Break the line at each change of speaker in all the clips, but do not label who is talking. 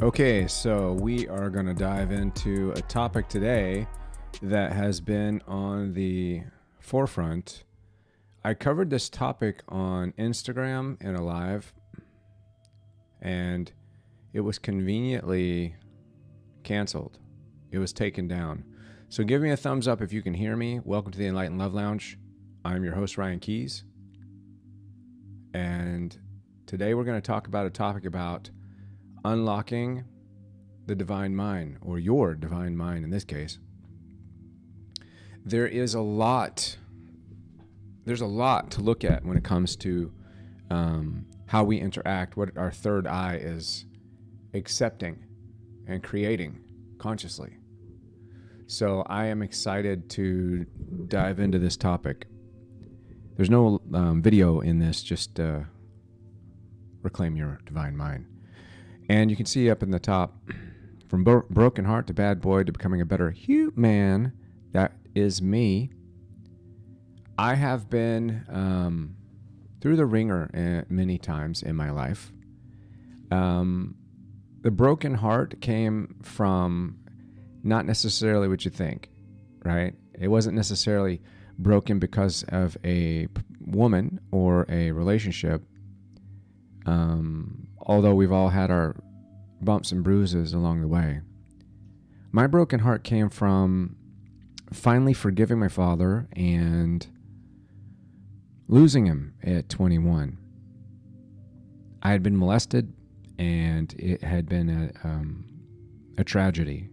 Okay, so we are going to dive into a topic today that has been on the forefront. I covered this topic on Instagram in a live, and it was conveniently canceled. It was taken down. So give me a thumbs up if you can hear me. Welcome to the Enlightened Love Lounge. I'm your host, Ryan Keys. And today we're going to talk about a topic about unlocking the divine mind, or your divine mind in this case. There's a lot to look at when it comes to how we interact, what our third eye is accepting and creating consciously. So I am excited to dive into this topic. There's no video in this, just reclaim your divine mind. And you can see up in the top, from broken heart to bad boy to becoming a better human, that is me. I have been through the ringer many times in my life. The broken heart came from not necessarily what you think, right? It wasn't necessarily broken because of a woman or a relationship. Although we've all had our bumps and bruises along the way. My broken heart came from finally forgiving my father and losing him at 21. I had been molested, and it had been a tragedy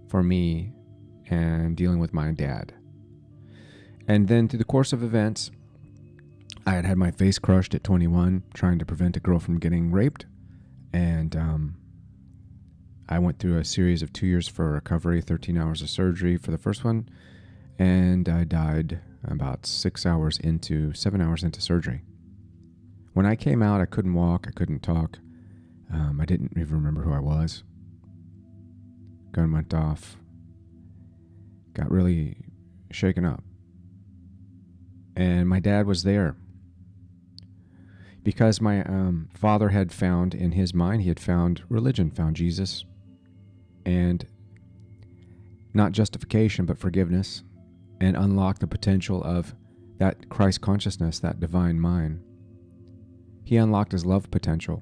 for me and dealing with my dad. And then through the course of events, I had my face crushed at 21, trying to prevent a girl from getting raped. And I went through a series of 2 years for recovery, 13 hours of surgery for the first one. And I died about 7 hours into surgery. When I came out, I couldn't walk, I couldn't talk. I didn't even remember who I was. Gun went off. Got really shaken up. And my dad was there. Because my father had found in his mind, he had found religion, found Jesus, and not justification, but forgiveness, and unlocked the potential of that Christ consciousness, that divine mind. He unlocked his love potential.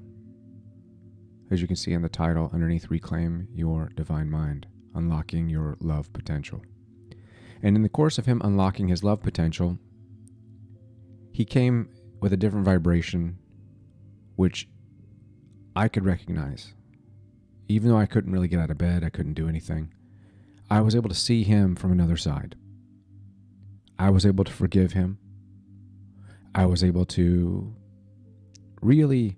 As you can see in the title underneath, Reclaim Your Divine Mind, Unlocking Your Love Potential. And in the course of him unlocking his love potential, he came with a different vibration, which I could recognize. Even though I couldn't really get out of bed, I couldn't do anything, I was able to see him from another side. I was able to forgive him. I was able to really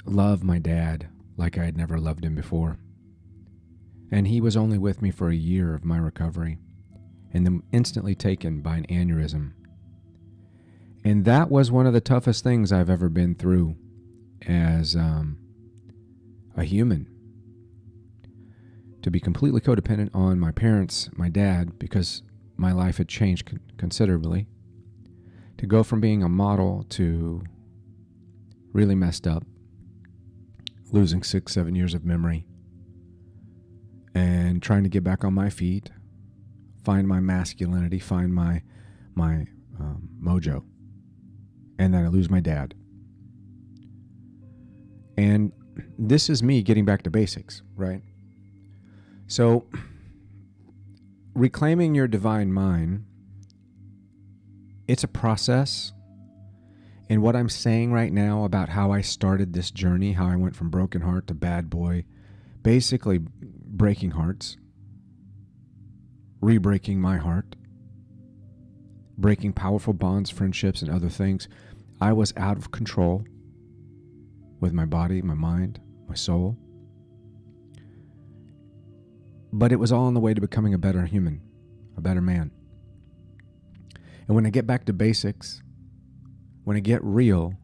love my dad like I had never loved him before. And he was only with me for a year of my recovery, and then instantly taken by an aneurysm. And that was one of the toughest things I've ever been through as a human. To be completely codependent on my parents, my dad, because my life had changed considerably. To go from being a model to really messed up, losing 6-7 years of memory, and trying to get back on my feet, find my masculinity, find my mojo. And then I lose my dad. And this is me getting back to basics, right? So, reclaiming your divine mind, it's a process. And what I'm saying right now about how I started this journey, how I went from broken heart to bad boy, basically breaking hearts, re-breaking my heart, breaking powerful bonds, friendships, and other things. I was out of control with my body, my mind, my soul. But it was all on the way to becoming a better human, a better man. And when I get back to basics, when I get real,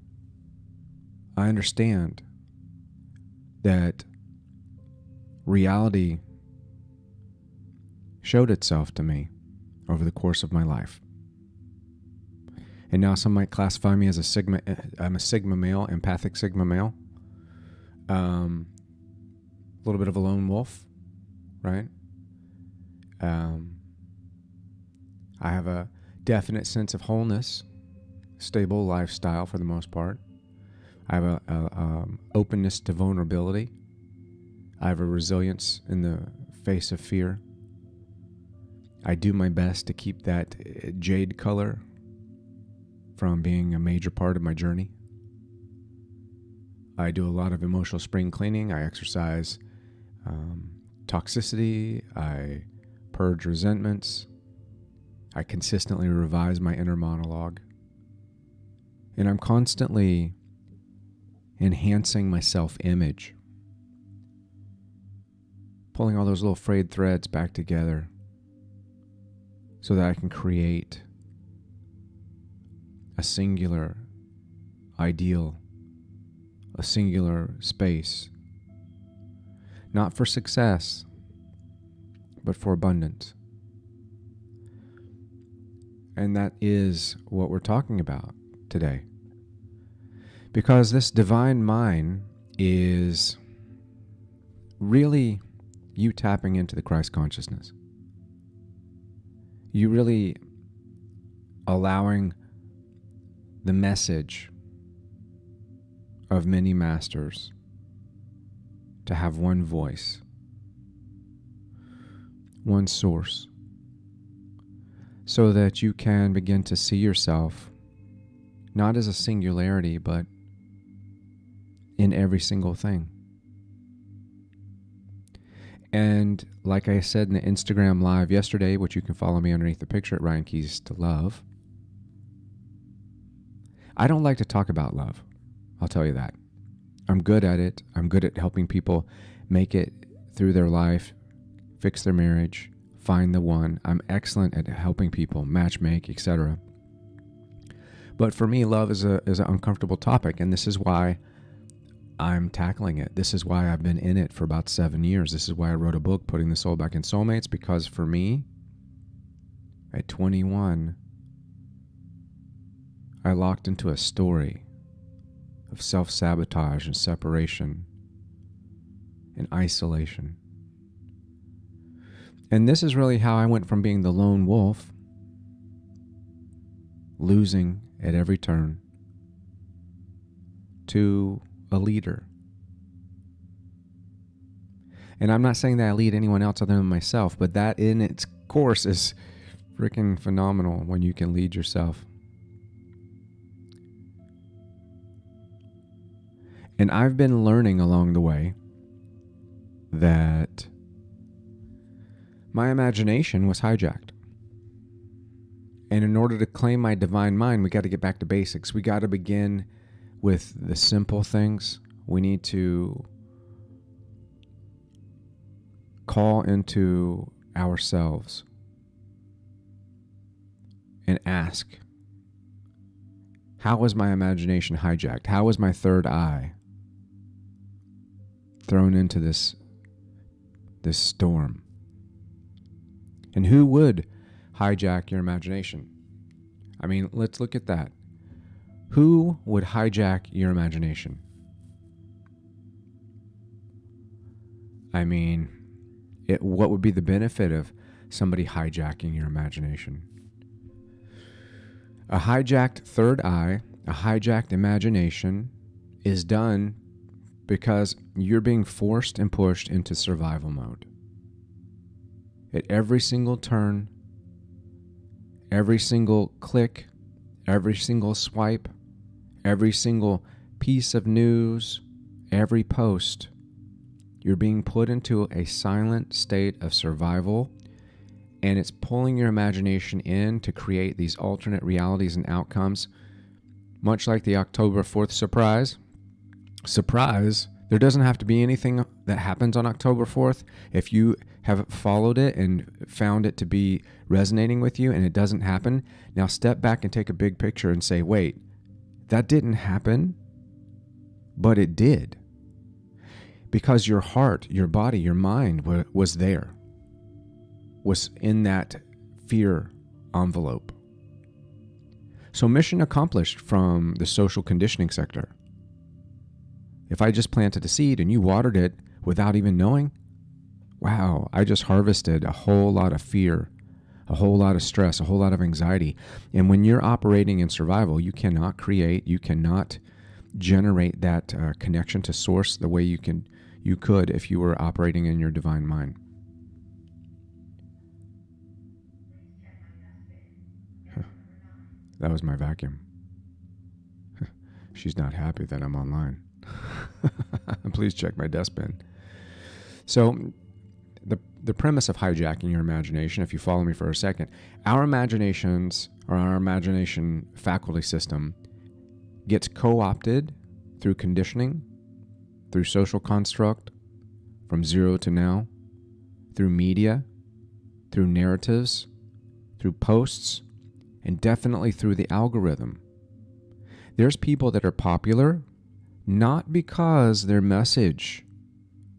I understand that reality showed itself to me over the course of my life. And now some might classify me as I'm a Sigma male, empathic Sigma male. little bit of a lone wolf, right? I have a definite sense of wholeness, stable lifestyle for the most part. I have a openness to vulnerability. I have a resilience in the face of fear. I do my best to keep that jade color from being a major part of my journey. I do a lot of emotional spring cleaning. I exercise toxicity. I purge resentments. I consistently revise my inner monologue. And I'm constantly enhancing my self-image, pulling all those little frayed threads back together so that I can create a singular ideal, a singular space, not for success, but for abundance. And that is what we're talking about today. Because this divine mind is really you tapping into the Christ consciousness. You really allowing the message of many masters to have one voice, one source, so that you can begin to see yourself not as a singularity, but in every single thing. And like I said in the Instagram live yesterday, which you can follow me underneath the picture at Ryan Keys to Love, I don't like to talk about love. I'll tell you that. I'm good at it. I'm good at helping people make it through their life, fix their marriage, find the one. I'm excellent at helping people matchmake, etc. But for me, love is an uncomfortable topic, and this is why I'm tackling it. This is why I've been in it for about 7 years. This is why I wrote a book, Putting the Soul Back in Soulmates, because for me, at 21, I locked into a story of self-sabotage and separation and isolation. And this is really how I went from being the lone wolf, losing at every turn, to a leader. And I'm not saying that I lead anyone else other than myself, but that in its course is freaking phenomenal when you can lead yourself. And I've been learning along the way that my imagination was hijacked. And in order to claim my divine mind, we got to get back to basics. We got to begin with the simple things. We need to call into ourselves and ask, how was my imagination hijacked? How was my third eye thrown into this storm? And who would hijack your imagination? I mean, let's look at that. Who would hijack your imagination? I mean, what would be the benefit of somebody hijacking your imagination? A hijacked third eye, a hijacked imagination is done because you're being forced and pushed into survival mode. At every single turn, every single click, every single swipe, every single piece of news, every post, you're being put into a silent state of survival, and it's pulling your imagination in to create these alternate realities and outcomes, much like the October 4th surprise. Surprise, there doesn't have to be anything that happens on October 4th. If you have followed it and found it to be resonating with you and it doesn't happen, now step back and take a big picture and say, wait, that didn't happen, but it did. Because your heart, your body, your mind was there, was in that fear envelope. So mission accomplished from the social conditioning sector. If I just planted a seed and you watered it without even knowing, wow, I just harvested a whole lot of fear, a whole lot of stress, a whole lot of anxiety. And when you're operating in survival, you cannot create, you cannot generate that connection to source the way you could if you were operating in your divine mind. That was my vacuum. She's not happy that I'm online. Please check my dustbin. So the premise of hijacking your imagination, if you follow me for a second, our imaginations, or our imagination faculty system, gets co-opted through conditioning, through social construct, from zero to now, through media, through narratives, through posts, and definitely through the algorithm. There's people that are popular not because their message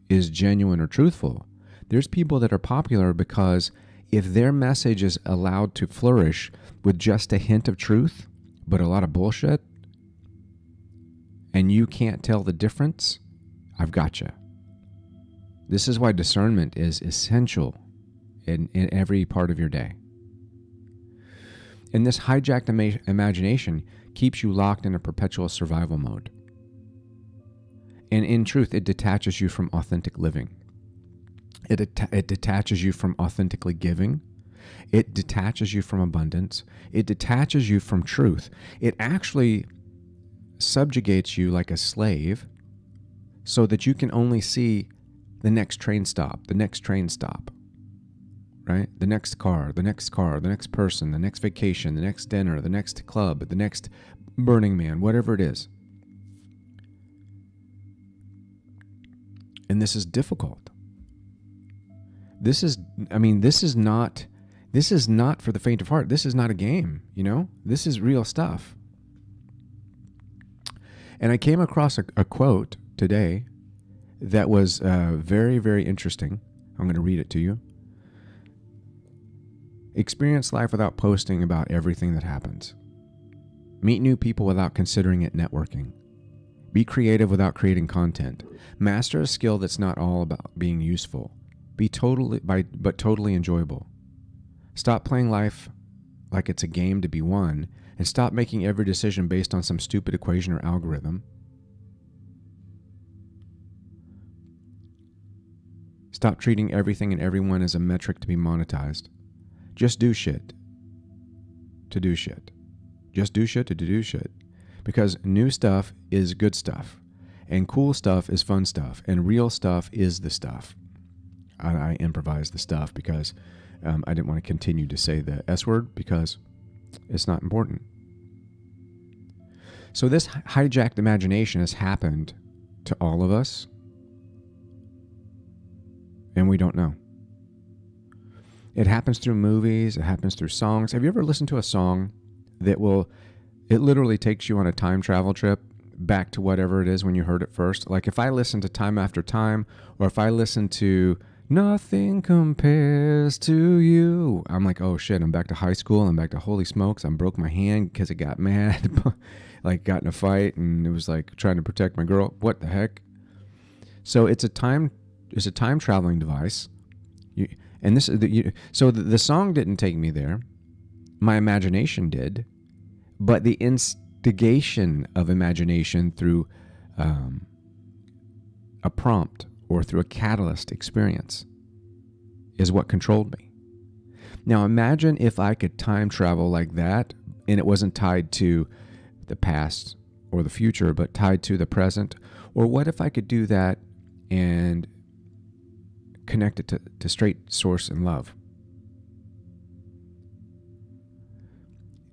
is genuine or truthful. There's people that are popular because if their message is allowed to flourish with just a hint of truth, but a lot of bullshit, and you can't tell the difference, I've got you. This is why discernment is essential in every part of your day. And this hijacked imagination keeps you locked in a perpetual survival mode. And in truth, it detaches you from authentic living. It detaches you from authentically giving. It detaches you from abundance. It detaches you from truth. It actually subjugates you like a slave so that you can only see the next train stop, right? The next car, the next person, the next vacation, the next dinner, the next club, the next Burning Man, whatever it is. And this is difficult. This is not for the faint of heart. This is not a game, This is real stuff. And I came across a quote today that was very, very interesting. I'm going to read it to you. Experience life without posting about everything that happens. Meet new people without considering it networking. Be creative without creating content. Master a skill that's not all about being useful. But totally enjoyable. Stop playing life like it's a game to be won, and stop making every decision based on some stupid equation or algorithm. Stop treating everything and everyone as a metric to be monetized. Just do shit to do shit. Just do shit to do shit. Because new stuff is good stuff. And cool stuff is fun stuff. And real stuff is the stuff. I improvised the stuff because I didn't want to continue to say the S word because it's not important. So this hijacked imagination has happened to all of us. And we don't know. It happens through movies. It happens through songs. Have you ever listened to a song that it literally takes you on a time travel trip back to whatever it is when you heard it first? Like if I listen to Time After Time, or if I listen to Nothing Compares to You, I'm like, oh shit, I'm back to high school. I'm back to holy smokes. I broke my hand because it got mad, like got in a fight, and it was like trying to protect my girl. What the heck? So it's a time traveling device. So the song didn't take me there. My imagination did. But the instigation of imagination through a prompt or through a catalyst experience is what controlled me. Now imagine if I could time travel like that, and it wasn't tied to the past or the future, but tied to the present. Or what if I could do that and connect it to straight source and love?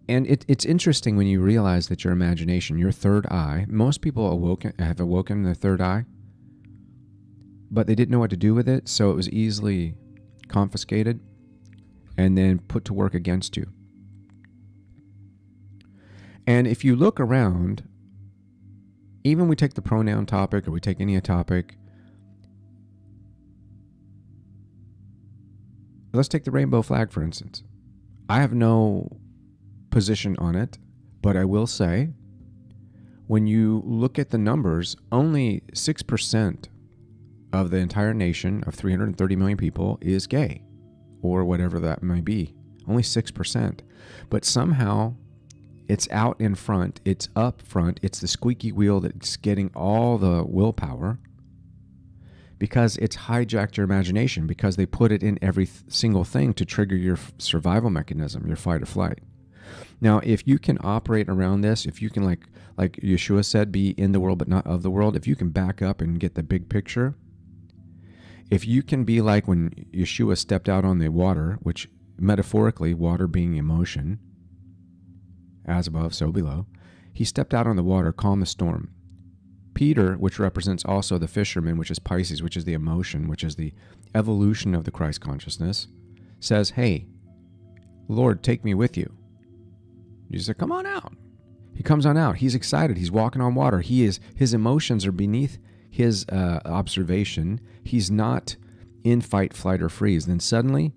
And it's interesting when you realize that your imagination, your third eye, most people have awoken their third eye, but they didn't know what to do with it, so it was easily confiscated and then put to work against you. And if you look around, even we take the pronoun topic or we take any topic, let's take the rainbow flag, for instance. I have no position on it, but I will say, when you look at the numbers, only 6% of the entire nation of 330 million people is gay, or whatever that may be. Only 6%. But somehow it's out in front, it's up front, it's the squeaky wheel that's getting all the willpower, because it's hijacked your imagination, because they put it in every single thing to trigger your survival mechanism, your fight or flight. Now, if you can operate around this, if you can, like Yeshua said, be in the world but not of the world, if you can back up and get the big picture, if you can be like when Yeshua stepped out on the water, which metaphorically, water being emotion, as above, so below, he stepped out on the water, calmed the storm. Peter, which represents also the fisherman, which is Pisces, which is the emotion, which is the evolution of the Christ consciousness, says, hey, Lord, take me with you. Jesus said, come on out. He comes on out. He's excited. He's walking on water. His emotions are beneath his observation. He's not in fight, flight, or freeze. Then suddenly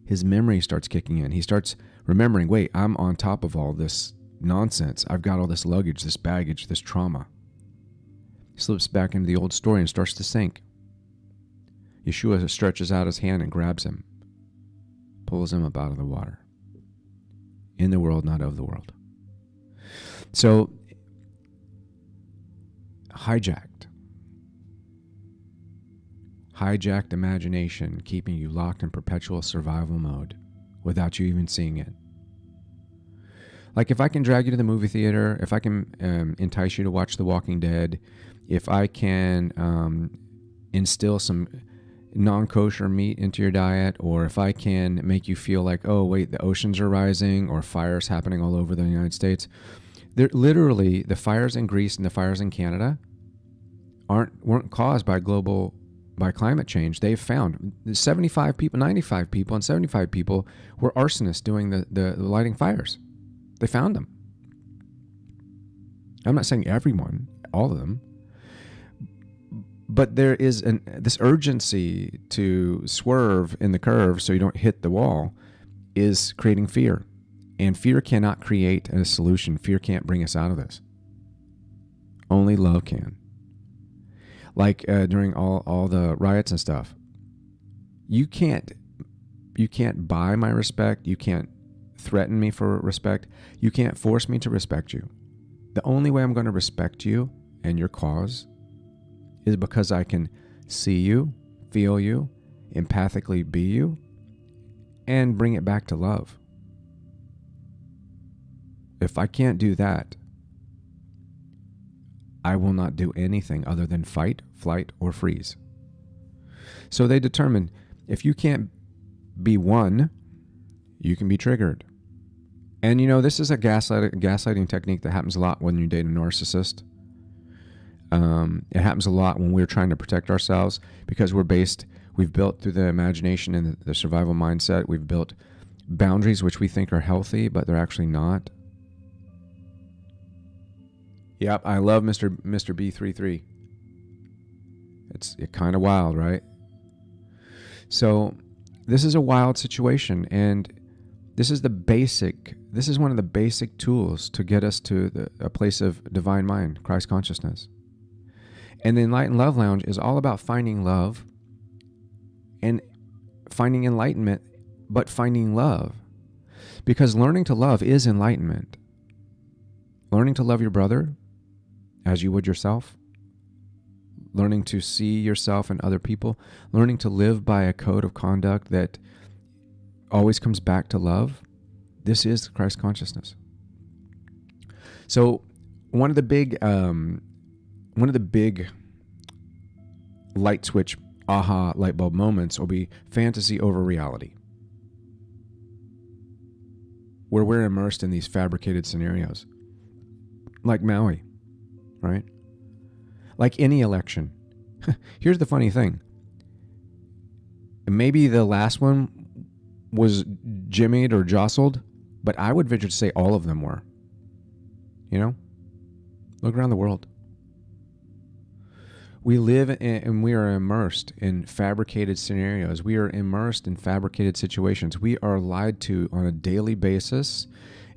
his memory starts kicking in. He starts remembering, wait, I'm on top of all this nonsense. I've got all this luggage, this baggage, this trauma. He slips back into the old story and starts to sink. Yeshua stretches out his hand and grabs him, pulls him up out of the water. In the world, not of the world. So, hijacked imagination, keeping you locked in perpetual survival mode without you even seeing it. Like if I can drag you to the movie theater, if I can entice you to watch The Walking Dead, if I can instill some non-kosher meat into your diet, or if I can make you feel like, oh wait, the oceans are rising or fires happening all over the United States. They're literally, the fires in Greece and the fires in Canada weren't caused by climate change. They've found 75 people, 95 people, and 75 people were arsonists doing the lighting fires. They found them. I'm not saying everyone, all of them, but there is this urgency to swerve in the curve so you don't hit the wall is creating fear. And fear cannot create a solution. Fear can't bring us out of this. Only love can. Like during all the riots and stuff, you can't buy my respect. You can't threaten me for respect. You can't force me to respect you. The only way I'm going to respect you and your cause is because I can see you, feel you, empathically be you, and bring it back to love. If I can't do that, I will not do anything other than fight, flight, or freeze. So they determine if you can't be one, you can be triggered. And you know, this is a gaslighting technique that happens a lot when you date a narcissist. It happens a lot when we're trying to protect ourselves because we've built through the imagination and the survival mindset, we've built boundaries which we think are healthy, but they're actually not. Yep, I love Mr. B33. It's kind of wild, right? So this is a wild situation, and this is one of the basic tools to get us to a place of divine mind, Christ consciousness. And the Enlightened Love Lounge is all about finding love and finding enlightenment, but finding love. Because learning to love is enlightenment. Learning to love your brother as you would yourself. Learning to see yourself and other people. Learning to live by a code of conduct that always comes back to love. This is Christ consciousness. So one of the big light switch, light bulb moments will be fantasy over reality, where we're immersed in these fabricated scenarios, like Maui, right? Like any election. Here's the funny thing. Maybe the last one was jimmied or jostled, but I would venture to say all of them were. You know? Look around the world. We live and we are immersed in fabricated scenarios. We are immersed in fabricated situations. We are lied to on a daily basis.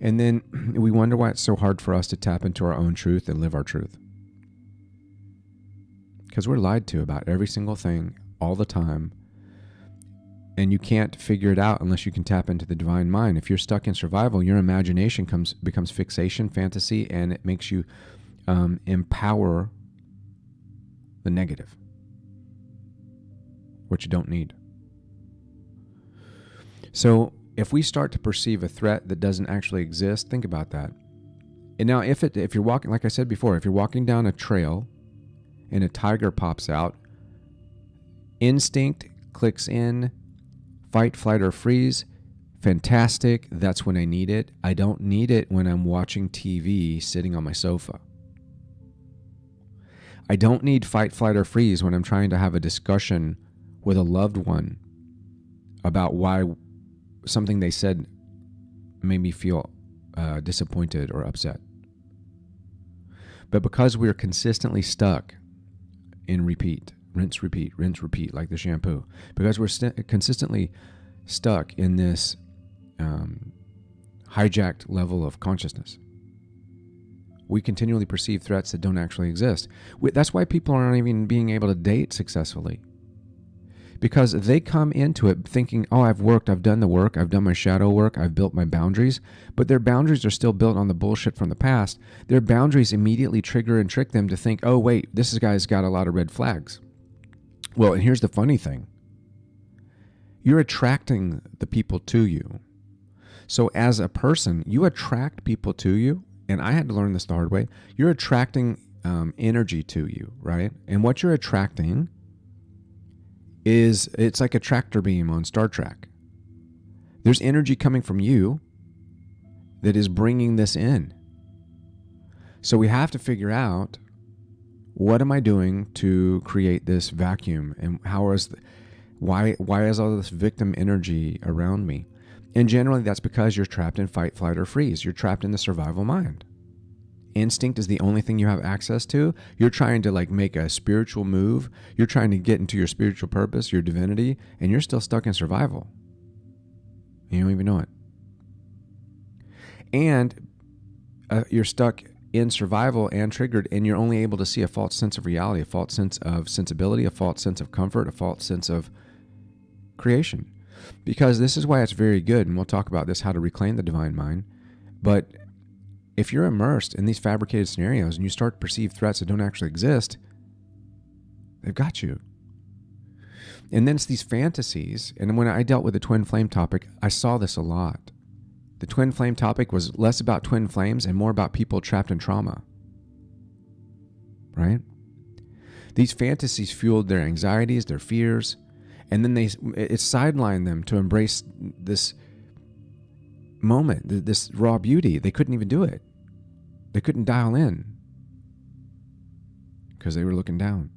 And then we wonder why it's so hard for us to tap into our own truth and live our truth. because we're lied to about every single thing all the time. And you can't figure it out unless you can tap into the divine mind. If you're stuck in survival, your imagination becomes fixation, fantasy, and it makes you empower the negative, which you don't need. So if we start to perceive a threat that doesn't actually exist, think about that. And now if you're walking, like I said before, if you're walking down a trail and a tiger pops out, instinct clicks in, fight, flight, or freeze. Fantastic. That's when I need it. I don't need it when I'm watching TV sitting on my sofa. I don't need fight, flight, or freeze when I'm trying to have a discussion with a loved one about why something they said made me feel disappointed or upset. But because we're consistently stuck in repeat, rinse, repeat, like the shampoo, because we're consistently stuck in this hijacked level of consciousness, we continually perceive threats that don't actually exist. That's why people aren't even being able to date successfully, because they come into it thinking, oh, I've done the work, I've done my shadow work, I've built my boundaries, but their boundaries are still built on the bullshit from the past. Their boundaries immediately trigger and trick them to think, oh, wait, this guy's got a lot of red flags. Well, and here's the funny thing. You're attracting the people to you. So as a person, you attract people to you, and I had to learn this the hard way. You're attracting energy to you, right? And what you're attracting it's like a tractor beam on Star Trek. There's energy coming from you that is bringing this in. So we have to figure out, what am I doing to create this vacuum, and why is all this victim energy around me? And generally that's because you're trapped in fight, flight, or freeze. You're trapped in the survival mind. Instinct is the only thing you have access to. You're trying to make a spiritual move. You're trying to get into your spiritual purpose, your divinity, and you're still stuck in survival. You don't even know it. And you're stuck in survival and triggered, and you're only able to see a false sense of reality, a false sense of sensibility, a false sense of comfort, a false sense of creation. Because this is why it's very good, and we'll talk about this, how to reclaim the divine mind. But if you're immersed in these fabricated scenarios and you start to perceive threats that don't actually exist, they've got you. And then it's these fantasies. And when I dealt with the twin flame topic, I saw this a lot. The twin flame topic was less about twin flames and more about people trapped in trauma. Right? These fantasies fueled their anxieties, their fears, and then it sidelined them to embrace this moment, this raw beauty. They couldn't even do it. They couldn't dial in because they were looking down.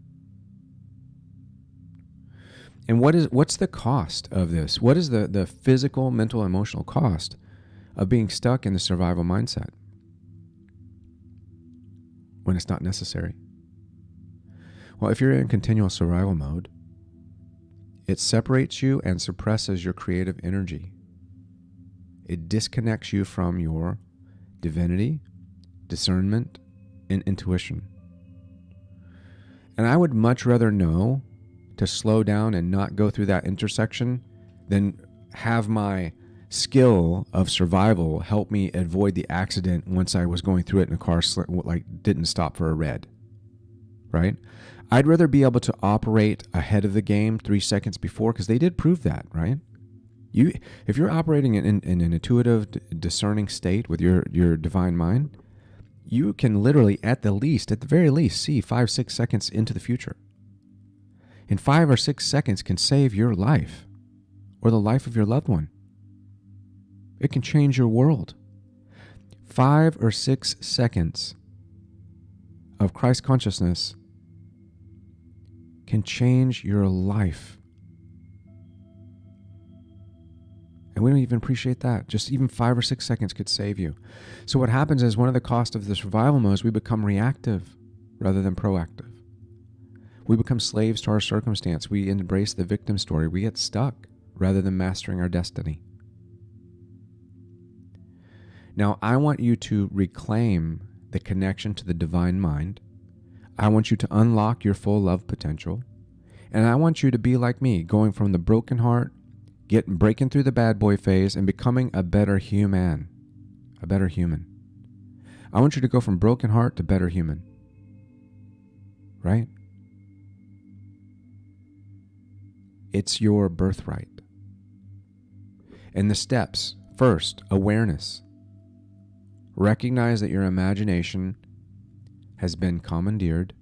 And what's the cost of this? What is the physical, mental, emotional cost of being stuck in the survival mindset when it's not necessary? Well, if you're in continual survival mode, it separates you and suppresses your creative energy. It disconnects you from your divinity, discernment, and intuition. And I would much rather know to slow down and not go through that intersection than have my skill of survival help me avoid the accident once I was going through it and the car didn't stop for a red. Right? I'd rather be able to operate ahead of the game 3 seconds before, because they did prove that, right? If you're operating in an intuitive, discerning state with your divine mind, you can literally, at the very least, see 5-6 seconds into the future. And 5 or 6 seconds can save your life or the life of your loved one. It can change your world. 5 or 6 seconds of Christ consciousness can change your life. And we don't even appreciate that. Just even 5 or 6 seconds could save you. So what happens is, one of the costs of the survival mode is we become reactive rather than proactive. We become slaves to our circumstance. We embrace the victim story. We get stuck rather than mastering our destiny. Now, I want you to reclaim the connection to the divine mind. I want you to unlock your full love potential. And I want you to be like me, going from the broken heart, breaking through the bad boy phase and becoming a better human. A better human. I want you to go from broken heart to better human. Right? It's your birthright. And the steps: first, awareness. Recognize that your imagination has been commandeered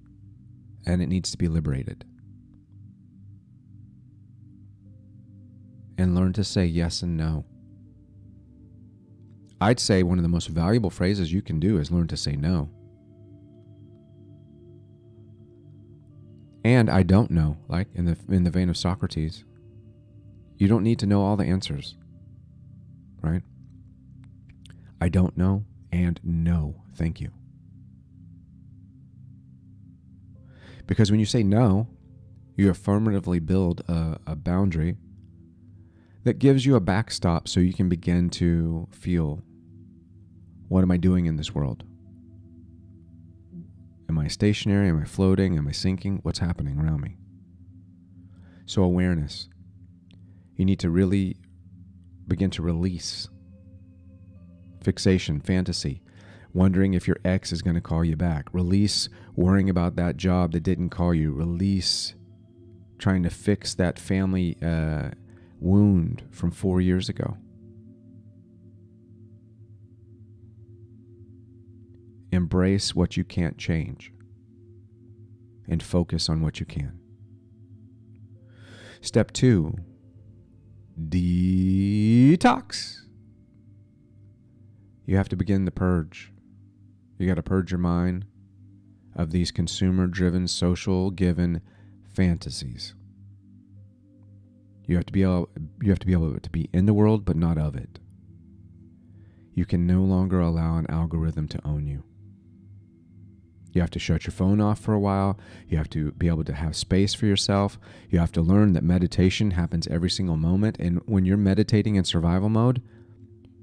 and it needs to be liberated. And learn to say yes and no. I'd say one of the most valuable phrases you can do is learn to say no. And I don't know, like in the vein of Socrates. You don't need to know all the answers, right? I don't know, and no, thank you. Because when you say no, you affirmatively build a boundary that gives you a backstop so you can begin to feel, what am I doing in this world? Am I stationary? Am I floating? Am I sinking? What's happening around me? So awareness. You need to really begin to release fixation, fantasy, wondering if your ex is going to call you back. Release worrying about that job that didn't call you. Release trying to fix that family wound from 4 years ago. Embrace what you can't change and focus on what you can. Step 2, detox. You have to begin the purge. You got to purge your mind of these consumer-driven, social-given fantasies. You have to be able to be in the world, but not of it. You can no longer allow an algorithm to own you. You have to shut your phone off for a while. You have to be able to have space for yourself. You have to learn that meditation happens every single moment. And when you're meditating in survival mode,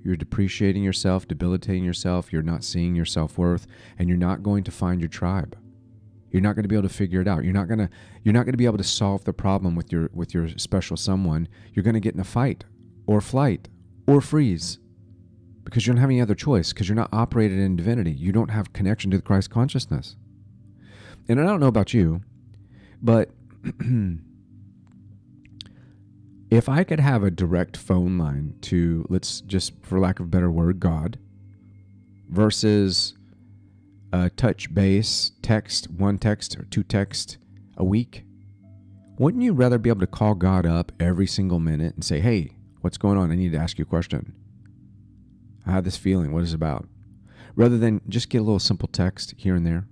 you're depreciating yourself, debilitating yourself. You're not seeing your self-worth, and you're not going to find your tribe. You're not going to be able to figure it out. You're not going to be able to solve the problem with your special someone. You're going to get in a fight or flight or freeze because you don't have any other choice, because you're not operated in divinity. You don't have connection to the Christ consciousness. And I don't know about you, but if I could have a direct phone line to, let's just, for lack of a better word, God, versus touch base, one text or two texts a week, wouldn't you rather be able to call God up every single minute and say, hey, what's going on? I need to ask you a question. I have this feeling. What is it about? Rather than just get a little simple text here and there,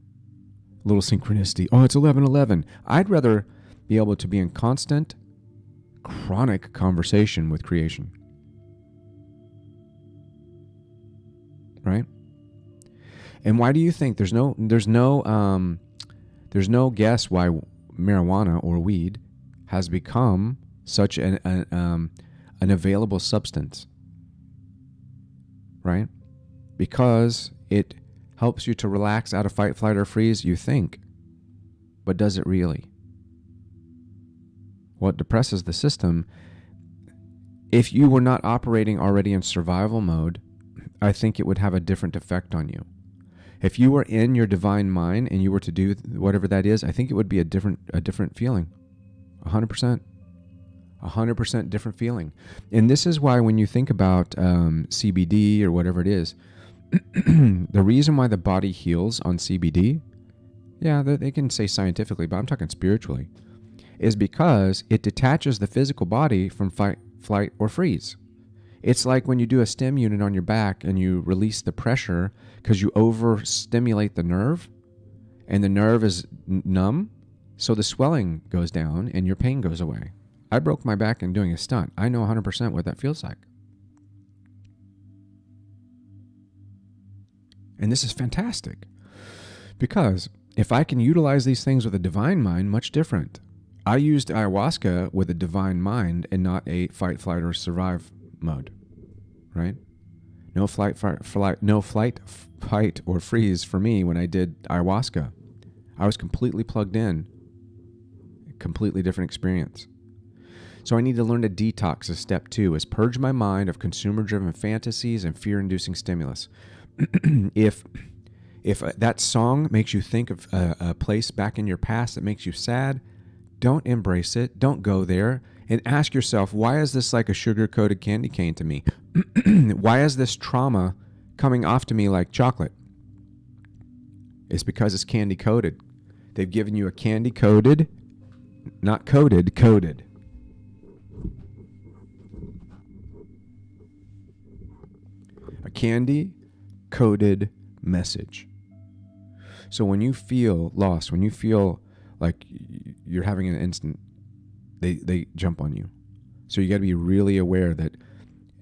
a little synchronicity. Oh, it's 11:11. I'd rather be able to be in constant, chronic conversation with creation. Right? And why do you think there's no guess why marijuana or weed has become such an available substance? Right? Because it helps you to relax out of fight, flight, or freeze, you think. But does it really? What depresses the system, if you were not operating already in survival mode, I think it would have a different effect on you. If you were in your divine mind and you were to do whatever that is, I think it would be a different feeling. 100%. 100% different feeling. And this is why when you think about CBD or whatever it is, the reason why the body heals on CBD, yeah, they can say scientifically, but I'm talking spiritually, is because it detaches the physical body from fight, flight, or freeze. It's like when you do a stim unit on your back and you release the pressure because you overstimulate the nerve, and the nerve is numb, so the swelling goes down and your pain goes away. I broke my back in doing a stunt. I know 100% what that feels like. And this is fantastic because if I can utilize these things with a divine mind, much different. I used ayahuasca with a divine mind and not a fight, flight, or survive mode, right? No flight, fight, or freeze for me when I did ayahuasca. I was completely plugged in. Completely different experience. So I need to learn to detox as step 2, is purge my mind of consumer-driven fantasies and fear-inducing stimulus. If that song makes you think of a place back in your past that makes you sad, don't embrace it. Don't go there. And ask yourself, why is this like a sugar-coated candy cane to me? Why is this trauma coming off to me like chocolate? It's because it's candy-coated. They've given you a candy-coated, not coated, coated. A candy-coated message. So when you feel lost, when you feel like you're having an instant, they jump on you. So you got to be really aware that.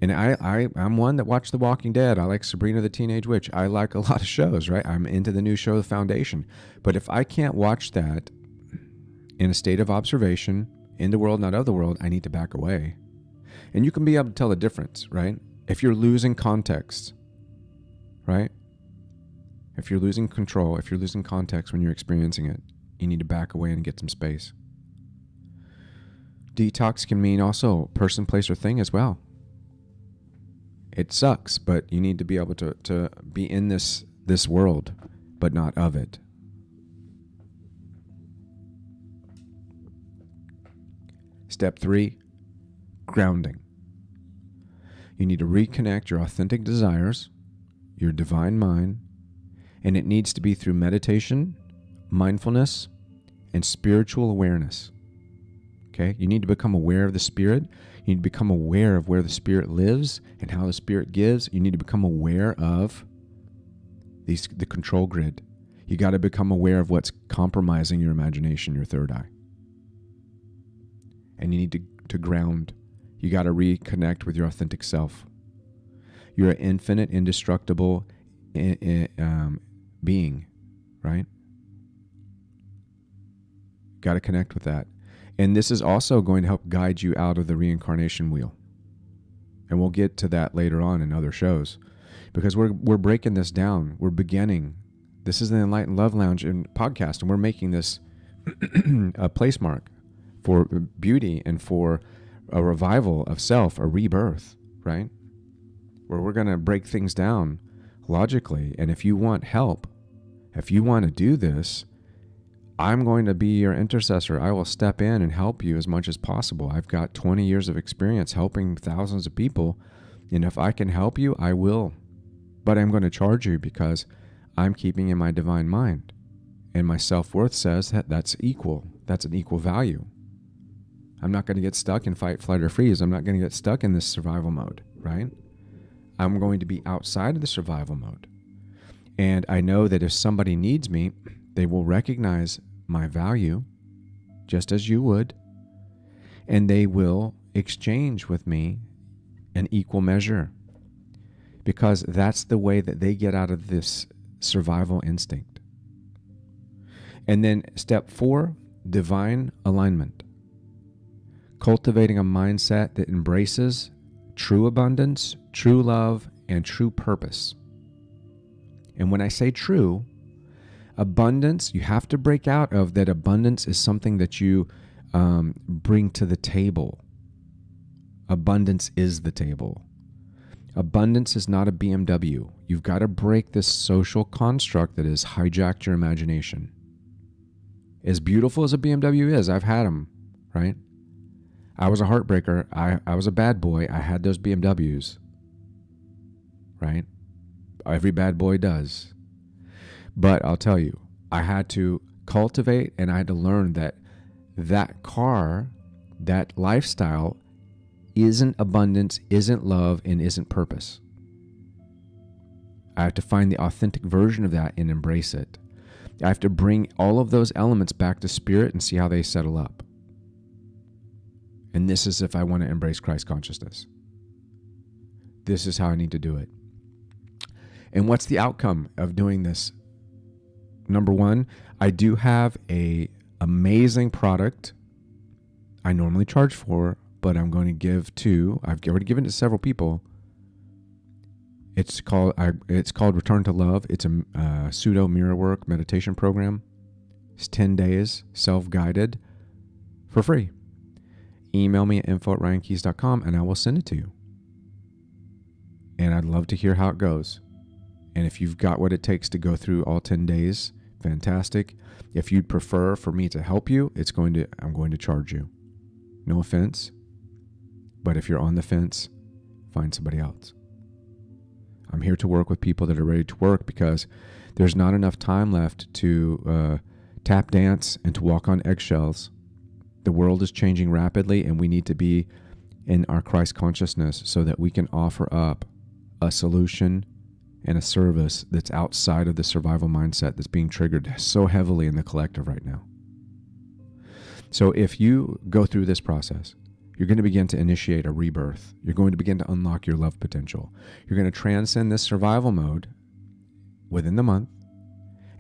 And I'm one that watched The Walking Dead. I like Sabrina the Teenage Witch. I like a lot of shows, right? I'm into the new show, The Foundation. But if I can't watch that in a state of observation, in the world, not of the world, I need to back away. And you can be able to tell the difference, right? If you're losing context, right? If you're losing control, if you're losing context when you're experiencing it, you need to back away and get some space. Detox can mean also person, place, or thing as well. It sucks, but you need to be able to be in this world, but not of it. Step 3, grounding. You need to reconnect your authentic desires, your divine mind, and it needs to be through meditation, mindfulness, and spiritual awareness. Okay? You need to become aware of the Spirit. You need to become aware of where the Spirit lives and how the Spirit gives. You need to become aware of the control grid. You got to become aware of what's compromising your imagination, your third eye. And you need to ground. You got to reconnect with your authentic self. You're an infinite, indestructible being, right? Got to connect with that. And this is also going to help guide you out of the reincarnation wheel. And we'll get to that later on in other shows. Because we're breaking this down. We're beginning. This is the Enlightened Love Lounge and podcast, and we're making this a place mark for beauty and for a revival of self, a rebirth, right? Where we're going to break things down logically. And if you want help, if you want to do this, I'm going to be your intercessor. I will step in and help you as much as possible. I've got 20 years of experience helping thousands of people. And if I can help you, I will. But I'm going to charge you because I'm keeping in my divine mind. And my self-worth says that that's equal. That's an equal value. I'm not going to get stuck in fight, flight, or freeze. I'm not going to get stuck in this survival mode, right? I'm going to be outside of the survival mode. And I know that if somebody needs me, they will recognize my value, just as you would, and they will exchange with me an equal measure, because that's the way that they get out of this survival instinct. And then step 4, divine alignment. Cultivating a mindset that embraces true abundance, true love, and true purpose. And when I say true, abundance, you have to break out of that. Abundance is something that you bring to the table. Abundance is the table. Abundance is not a BMW. You've got to break this social construct that has hijacked your imagination. As beautiful as a BMW is, I've had them, right? I was a heartbreaker. I was a bad boy. I had those BMWs, right? Every bad boy does. But I'll tell you, I had to cultivate and I had to learn that that car, that lifestyle isn't abundance, isn't love, and isn't purpose. I have to find the authentic version of that and embrace it. I have to bring all of those elements back to spirit and see how they settle up. And this is if I want to embrace Christ consciousness. This is how I need to do it. And what's the outcome of doing this? Number 1, I do have a amazing product I normally charge for, but I'm going to give to, I've already given it to several people. It's called Return to Love. It's a pseudo mirror work meditation program. It's 10 days, self-guided, for free. Email me at info@ryankeys.com and I will send it to you. And I'd love to hear how it goes. And if you've got what it takes to go through all 10 days, fantastic. If you'd prefer for me to help you, I'm going to charge you. No offense. But if you're on the fence, find somebody else. I'm here to work with people that are ready to work, because there's not enough time left to tap dance and to walk on eggshells. The world is changing rapidly, and we need to be in our Christ consciousness so that we can offer up a solution and a service that's outside of the survival mindset that's being triggered so heavily in the collective right now. So if you go through this process, you're going to begin to initiate a rebirth. You're going to begin to unlock your love potential. You're going to transcend this survival mode within the month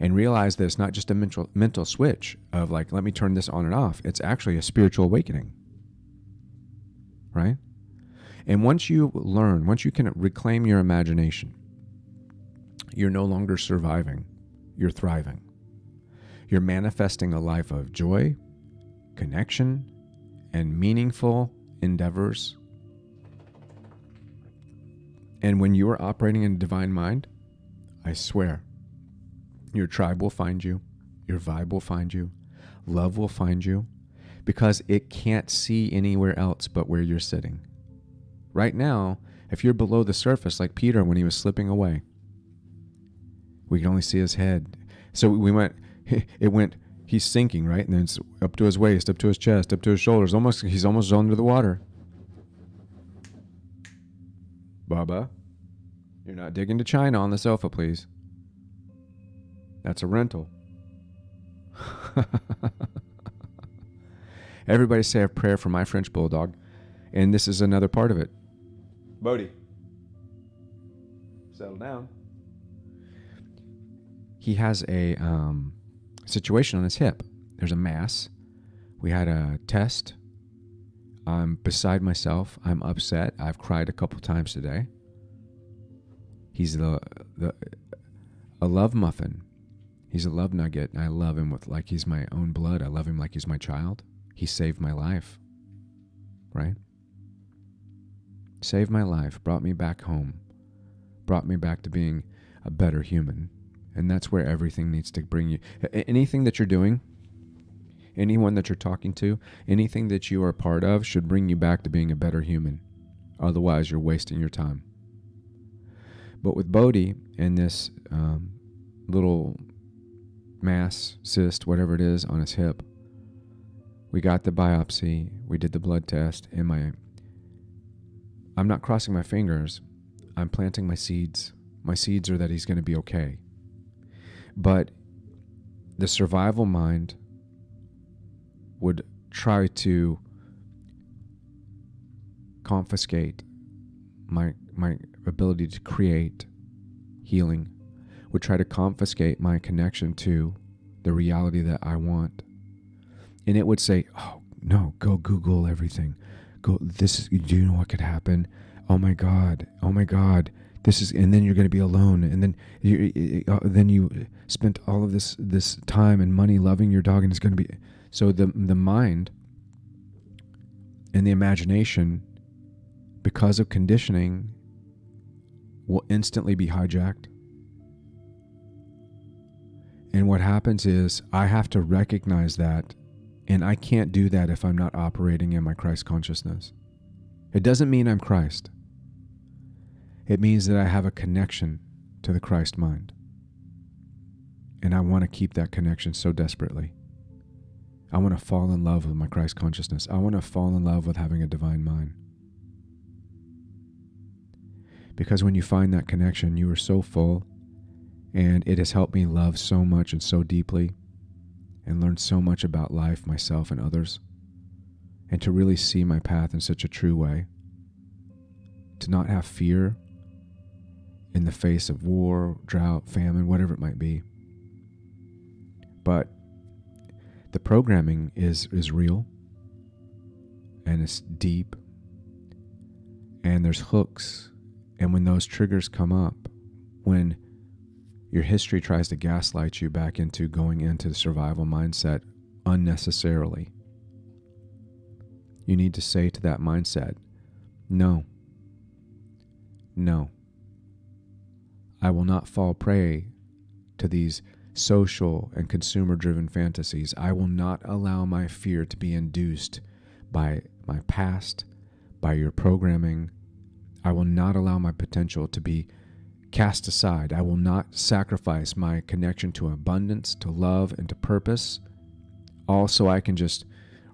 and realize that it's not just a mental switch of like, let me turn this on and off. It's actually a spiritual awakening, right? And once you can reclaim your imagination, you're no longer surviving, you're thriving. You're manifesting a life of joy, connection, and meaningful endeavors. And when you are operating in a divine mind, I swear, your tribe will find you, your vibe will find you, love will find you, because it can't see anywhere else but where you're sitting. Right now, if you're below the surface, like Peter when he was slipping away, we can only see his head. So he's sinking, right? And then it's up to his waist, up to his chest, up to his shoulders. He's almost under the water. Baba, you're not digging to China on the sofa, please. That's a rental. Everybody say a prayer for my French bulldog. And this is another part of it. Bodhi, settle down. He has a situation on his hip. There's a mass. We had a test. I'm beside myself. I'm upset. I've cried a couple times today. He's a love muffin. He's a love nugget. I love him like he's my own blood. I love him like he's my child. He saved my life, right? Saved my life, brought me back home, brought me back to being a better human. And that's where everything needs to bring you. Anything that you're doing, anyone that you're talking to, anything that you are a part of should bring you back to being a better human. Otherwise, you're wasting your time. But with Bodhi and this little mass, cyst, whatever it is, on his hip, we got the biopsy, we did the blood test, and I'm not crossing my fingers. I'm planting my seeds. My seeds are that he's going to be okay. But the survival mind would try to confiscate my ability to create healing, would try to confiscate my connection to the reality that I want. And it would say, oh, no, go Google everything. Do you know what could happen? Oh my God. And then you're going to be alone. And then you spent all of this time and money loving your dog, and it's going to be, so the mind and the imagination, because of conditioning, will instantly be hijacked. And what happens is I have to recognize that, and I can't do that if I'm not operating in my Christ consciousness. It doesn't mean I'm Christ. It means that I have a connection to the Christ mind. And I want to keep that connection so desperately. I want to fall in love with my Christ consciousness. I want to fall in love with having a divine mind. Because when you find that connection, you are so full, and it has helped me love so much and so deeply, and learn so much about life, myself, and others, and to really see my path in such a true way, to not have fear in the face of war, drought, famine, whatever it might be. But the programming is real, and it's deep, and there's hooks. And when those triggers come up, when Your history tries to gaslight you back into going into the survival mindset unnecessarily. You need to say to that mindset, no, I will not fall prey to these social and consumer-driven fantasies. I will not allow my fear to be induced by my past, by your programming. I will not allow my potential to be cast aside. I will not sacrifice my connection to abundance, to love, and to purpose, all so I can just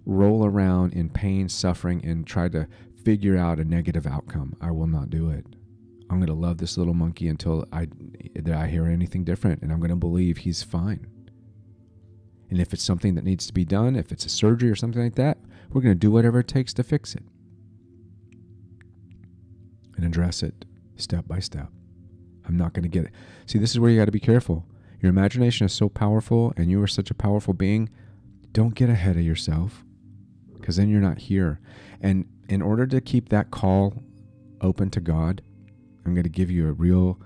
roll around in pain, suffering, and try to figure out a negative outcome. I will not do it. I'm going to love this little monkey until I hear anything different, and I'm going to believe he's fine. And if it's something that needs to be done, if it's a surgery or something like that, we're going to do whatever it takes to fix it and address it step by step. I'm not going to get it. See, this is where you got to be careful. Your imagination is so powerful, and you are such a powerful being. Don't get ahead of yourself, because then you're not here. And in order to keep that call open to God, I'm going to give you a real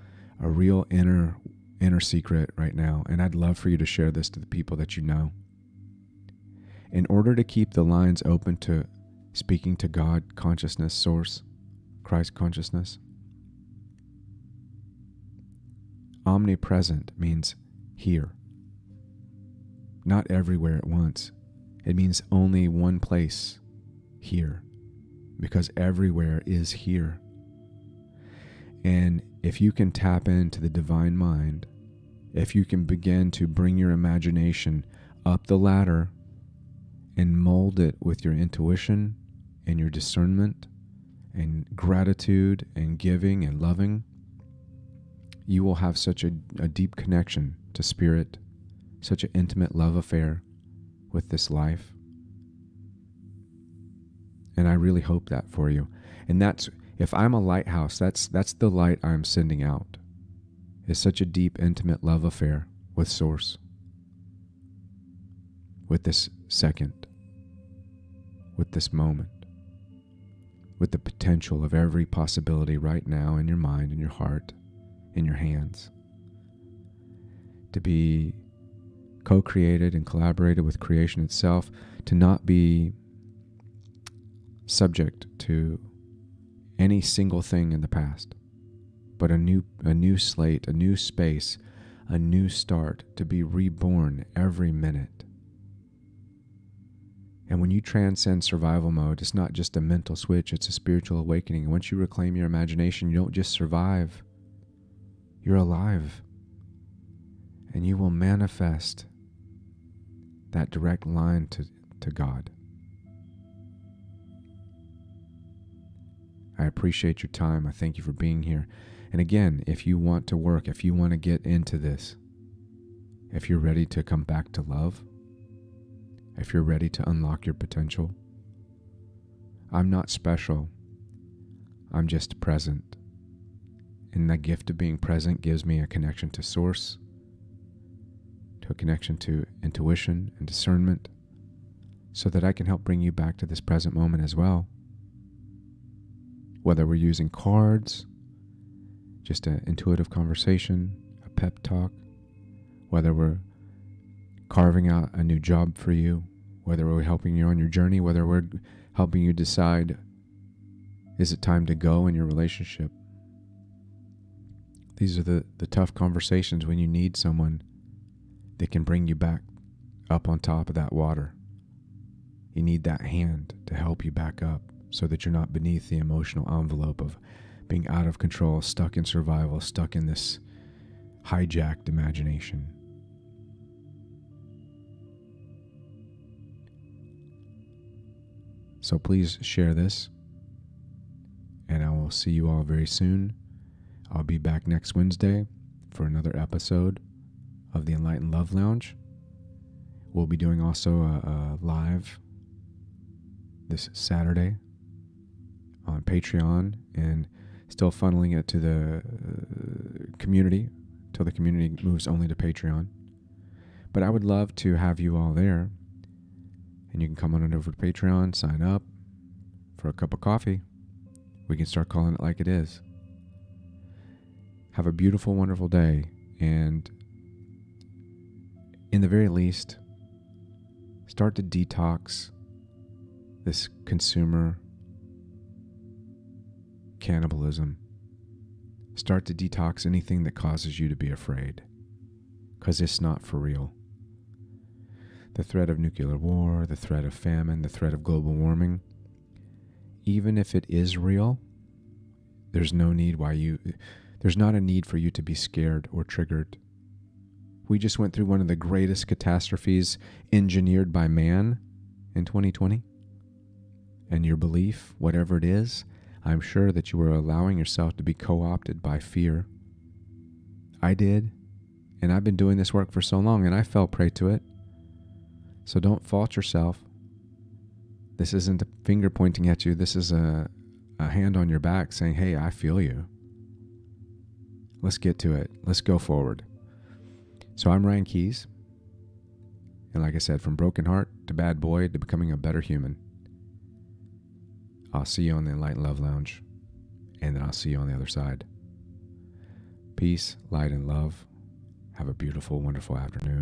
inner secret right now, and I'd love for you to share this to the people that you know. In order to keep the lines open to speaking to God consciousness, source, Christ consciousness, omnipresent means here, not everywhere at once. It means only one place, here, because everywhere is here. And if you can tap into the divine mind, if you can begin to bring your imagination up the ladder and mold it with your intuition and your discernment and gratitude and giving and loving, you will have such a deep connection to spirit, such an intimate love affair with this life. And I really hope that for you. And that's, if I'm a lighthouse, that's the light I'm sending out. It's such a deep, intimate love affair with Source, with this second, with this moment, with the potential of every possibility right now in your mind, in your heart, in your hands, to be co-created and collaborated with creation itself, to not be subject to any single thing in the past, but a new slate, a new space, a new start, to be reborn every minute. And when you transcend survival mode, it's not just a mental switch, it's a spiritual awakening. And once you reclaim your imagination, you don't just survive, you're alive. And you will manifest that direct line to God. I appreciate your time. I thank you for being here. And again, if you want to work, if you want to get into this, if you're ready to come back to love, if you're ready to unlock your potential, I'm not special. I'm just present. And the gift of being present gives me a connection to Source, to a connection to intuition and discernment, so that I can help bring you back to this present moment as well. Whether we're using cards, just an intuitive conversation, a pep talk, whether we're carving out a new job for you, whether we're helping you on your journey, whether we're helping you decide, is it time to go in your relationship? These are the tough conversations when you need someone that can bring you back up on top of that water. You need that hand to help you back up so that you're not beneath the emotional envelope of being out of control, stuck in survival, stuck in this hijacked imagination. So please share this, and I will see you all very soon. I'll be back next Wednesday for another episode of the Enlightened Love Lounge. We'll be doing also a live this Saturday on Patreon, and still funneling it to the community till the community moves only to Patreon. But I would love to have you all there, and you can come on over to Patreon, sign up for a cup of coffee. We can start calling it like it is. Have a beautiful, wonderful day, And in the very least, start to detox this consumer cannibalism. Start to detox anything that causes you to be afraid, because it's not for real. The threat of nuclear war, the threat of famine, the threat of global warming, even if it is real, there's not a need for you to be scared or triggered. We just went through one of the greatest catastrophes engineered by man in 2020. And your belief, whatever it is, I'm sure that you are allowing yourself to be co-opted by fear. I did, and I've been doing this work for so long, and I fell prey to it. So don't fault yourself. This isn't a finger pointing at you. This is a hand on your back saying, hey, I feel you. Let's get to it. Let's go forward. So I'm Ryan Keys. And like I said, from broken heart to bad boy to becoming a better human. I'll see you on the Enlightened Love Lounge, and then I'll see you on the other side. Peace, light, and love. Have a beautiful, wonderful afternoon.